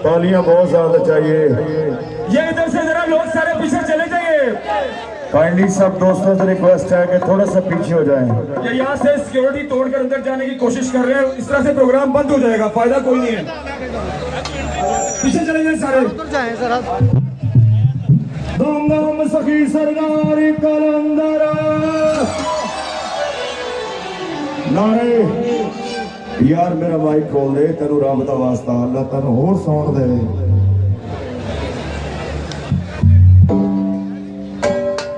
तालियां बहुत ज्यादा चाहिए। ये इधर से जरा लोग सारे पीछे चले जाइए। काइंडली सब दोस्तों से रिक्वेस्ट है कि थोड़ा सा पीछे हो जाएं। ये यहाँ से सिक्योरिटी तोड़कर अंदर जाने की कोशिश कर रहे हैं, इस तरह से प्रोग्राम बंद हो जाएगा, फायदा कोई नहीं है। पीछे चले जाए सारे। धूम धाम सखी सरदार कलंदर नारे यार मेरा माइक खोल दे, तेन रब का वास्ता अल्लाह तेन होर सौण दे।